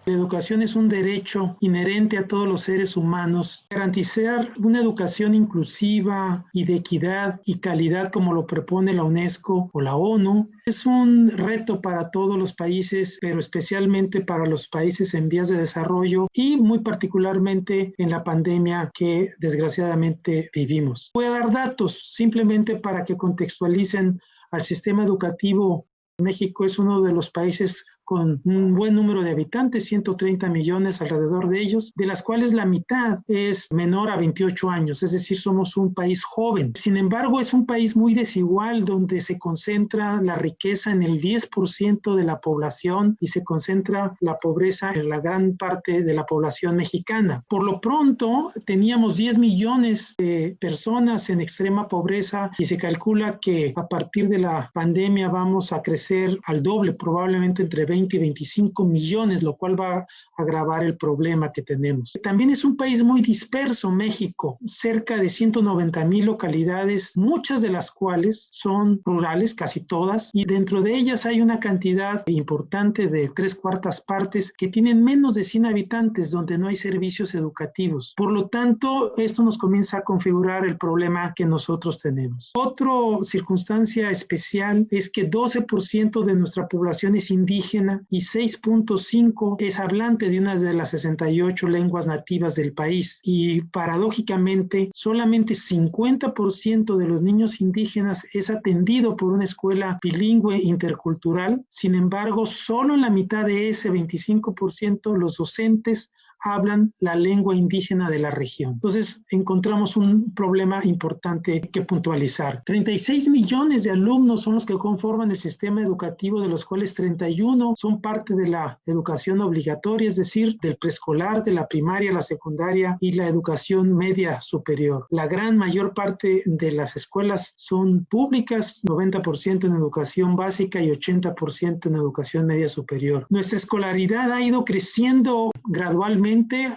La educación es un derecho inherente a todos los seres humanos. Garantizar una educación inclusiva y de equidad y calidad como lo propone la UNESCO o la ONU es un reto para todos los países, pero especialmente para los países en vías de desarrollo y muy particularmente en la pandemia que desgraciadamente vivimos. Voy a dar datos simplemente para que contextualicen al sistema educativo. México es uno de los países con un buen número de habitantes, 130 millones alrededor de ellos, de las cuales la mitad es menor a 28 años, es decir, somos un país joven. Sin embargo, es un país muy desigual donde se concentra la riqueza en el 10% de la población y se concentra la pobreza en la gran parte de la población mexicana. Por lo pronto, teníamos 10 millones de personas en extrema pobreza y se calcula que a partir de la pandemia vamos a crecer al doble, probablemente entre 20 y 25 millones, lo cual va a agravar el problema que tenemos. También es un país muy disperso, México, cerca de 190,000 localidades, muchas de las cuales son rurales, casi todas, y dentro de ellas hay una cantidad importante de 3/4 partes que tienen menos de 100 habitantes, donde no hay servicios educativos. Por lo tanto, esto nos comienza a configurar el problema que nosotros tenemos. Otra circunstancia especial es que 12% de nuestra población es indígena y 6.5 es hablante de una de las 68 lenguas nativas del país. Y paradójicamente, solamente 50% de los niños indígenas es atendido por una escuela bilingüe intercultural. Sin embargo, solo en la mitad de ese 25% los docentes hablan la lengua indígena de la región. Entonces, encontramos un problema importante que puntualizar. 36 millones de alumnos son los que conforman el sistema educativo, de los cuales 31 son parte de la educación obligatoria, es decir, del preescolar, de la primaria, la secundaria y la educación media superior. La gran mayor parte de las escuelas son públicas, 90% en educación básica y 80% en educación media superior. Nuestra escolaridad ha ido creciendo gradualmente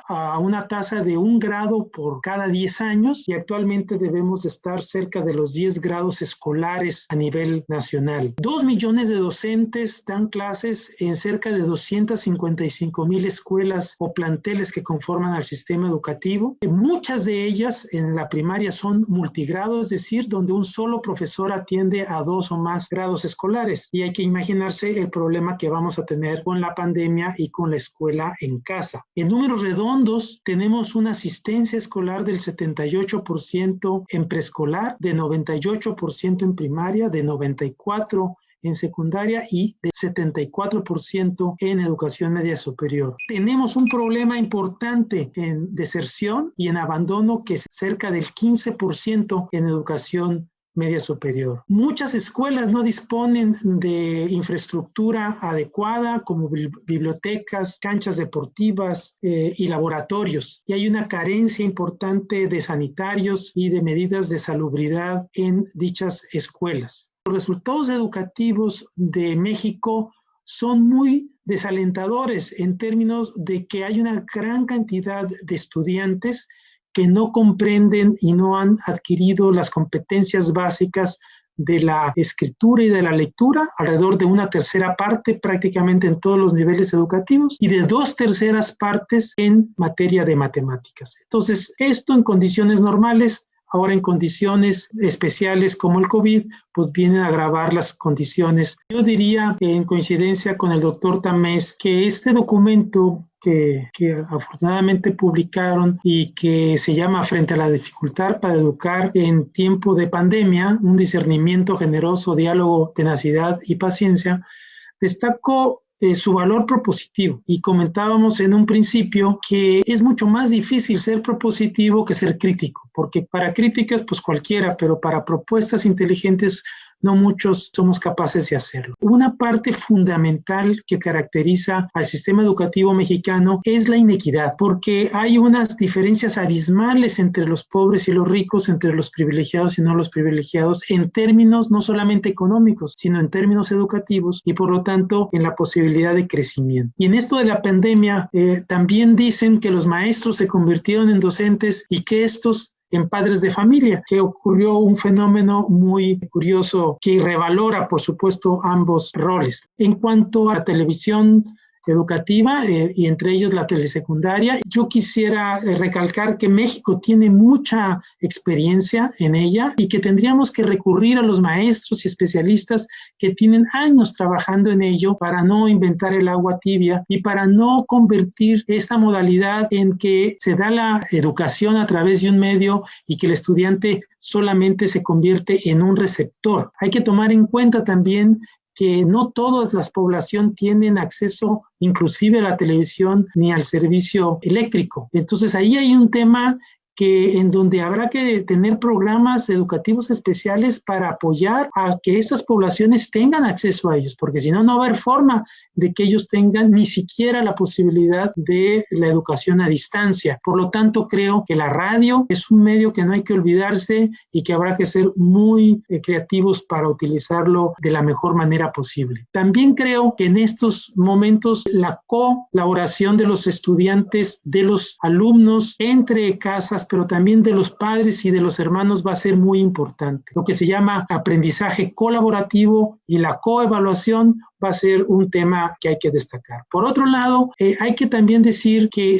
a una tasa de 1 grado por cada 10 años y actualmente debemos estar cerca de los 10 grados escolares a nivel nacional. 2 millones de docentes dan clases en cerca de 255,000 escuelas o planteles que conforman al sistema educativo. Muchas de ellas en la primaria son multigrado, es decir, donde un solo profesor atiende a 2 o más grados escolares, y hay que imaginarse el problema que vamos a tener con la pandemia y con la escuela en casa. En números redondos, tenemos una asistencia escolar del 78% en preescolar, de 98% en primaria, de 94% en secundaria y de 74% en educación media superior. Tenemos un problema importante en deserción y en abandono, que es cerca del 15% en educación media superior. Muchas escuelas no disponen de infraestructura adecuada como bibliotecas, canchas deportivas y laboratorios. Y hay una carencia importante de sanitarios y de medidas de salubridad en dichas escuelas. Los resultados educativos de México son muy desalentadores en términos de que hay una gran cantidad de estudiantes que no comprenden y no han adquirido las competencias básicas de la escritura y de la lectura, alrededor de 1/3 parte prácticamente en todos los niveles educativos y de 2/3 partes en materia de matemáticas. Entonces, esto en condiciones normales. Ahora en condiciones especiales como el COVID, pues vienen a agravar las condiciones. Yo diría, en coincidencia con el doctor Tamés, que este documento que afortunadamente publicaron y que se llama Frente a la dificultad para educar en tiempo de pandemia, un discernimiento generoso, diálogo, tenacidad y paciencia, destacó su valor propositivo, y comentábamos en un principio que es mucho más difícil ser propositivo que ser crítico, porque para críticas pues cualquiera, pero para propuestas inteligentes no muchos somos capaces de hacerlo. Una parte fundamental que caracteriza al sistema educativo mexicano es la inequidad, porque hay unas diferencias abismales entre los pobres y los ricos, entre los privilegiados y no los privilegiados, en términos no solamente económicos, sino en términos educativos y por lo tanto en la posibilidad de crecimiento. Y en esto de la pandemia también dicen que los maestros se convirtieron en docentes y que estos en padres de familia, que ocurrió un fenómeno muy curioso que revalora, por supuesto, ambos roles. En cuanto a la televisión educativa y entre ellos la telesecundaria. Yo quisiera recalcar que México tiene mucha experiencia en ella y que tendríamos que recurrir a los maestros y especialistas que tienen años trabajando en ello para no inventar el agua tibia y para no convertir esta modalidad en que se da la educación a través de un medio y que el estudiante solamente se convierte en un receptor. Hay que tomar en cuenta también que no todas las poblaciones tienen acceso inclusive a la televisión ni al servicio eléctrico. Entonces ahí hay un tema en donde habrá que tener programas educativos especiales para apoyar a que esas poblaciones tengan acceso a ellos, porque si no, no va a haber forma de que ellos tengan ni siquiera la posibilidad de la educación a distancia. Por lo tanto, creo que la radio es un medio que no hay que olvidarse y que habrá que ser muy creativos para utilizarlo de la mejor manera posible. También creo que en estos momentos la colaboración de los estudiantes, de los alumnos entre casas, pero también de los padres y de los hermanos va a ser muy importante. Lo que se llama aprendizaje colaborativo y la coevaluación va a ser un tema que hay que destacar. Por otro lado, hay que también decir que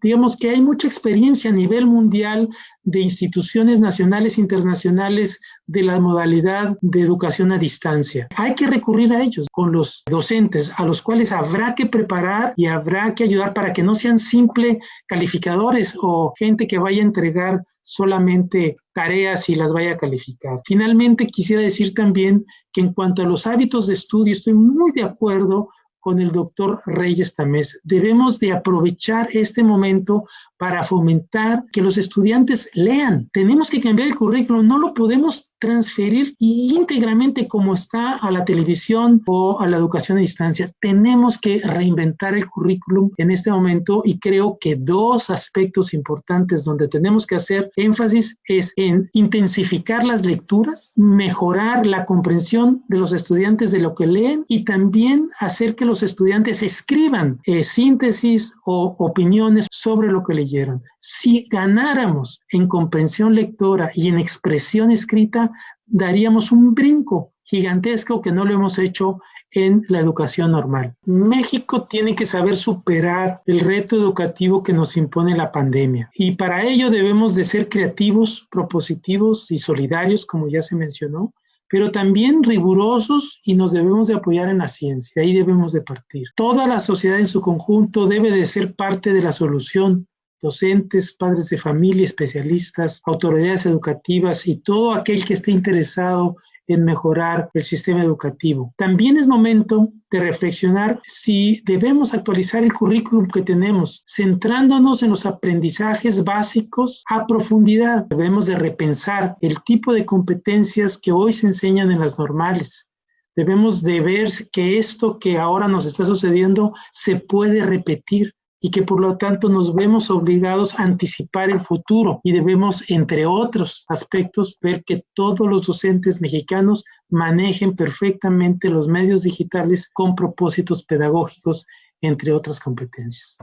digamos que hay mucha experiencia a nivel mundial de instituciones nacionales e internacionales de la modalidad de educación a distancia. Hay que recurrir a ellos con los docentes, a los cuales habrá que preparar y habrá que ayudar para que no sean simple calificadores o gente que vaya a entregar solamente tareas y las vaya a calificar. Finalmente, quisiera decir también que en cuanto a los hábitos de estudio, estoy muy de acuerdo con el doctor Reyes Tamés. Debemos de aprovechar este momento para fomentar que los estudiantes lean. Tenemos que cambiar el currículum, no lo podemos transferir íntegramente como está a la televisión o a la educación a distancia. Tenemos que reinventar el currículum en este momento y creo que dos aspectos importantes donde tenemos que hacer énfasis es en intensificar las lecturas, mejorar la comprensión de los estudiantes de lo que leen y también hacer que los estudiantes escriban síntesis o opiniones sobre lo que leyeron. Si ganáramos en comprensión lectora y en expresión escrita, daríamos un brinco gigantesco que no lo hemos hecho en la educación normal. México tiene que saber superar el reto educativo que nos impone la pandemia y para ello debemos de ser creativos, propositivos y solidarios, como ya se mencionó, pero también rigurosos y nos debemos de apoyar en la ciencia. De ahí debemos de partir. Toda la sociedad en su conjunto debe de ser parte de la solución. Docentes, padres de familia, especialistas, autoridades educativas y todo aquel que esté interesado en mejorar el sistema educativo. También es momento de reflexionar si debemos actualizar el currículum que tenemos, centrándonos en los aprendizajes básicos a profundidad. Debemos de repensar el tipo de competencias que hoy se enseñan en las normales. Debemos de ver que esto que ahora nos está sucediendo se puede repetir y que por lo tanto nos vemos obligados a anticipar el futuro y debemos, entre otros aspectos, ver que todos los docentes mexicanos manejen perfectamente los medios digitales con propósitos pedagógicos, entre otras competencias.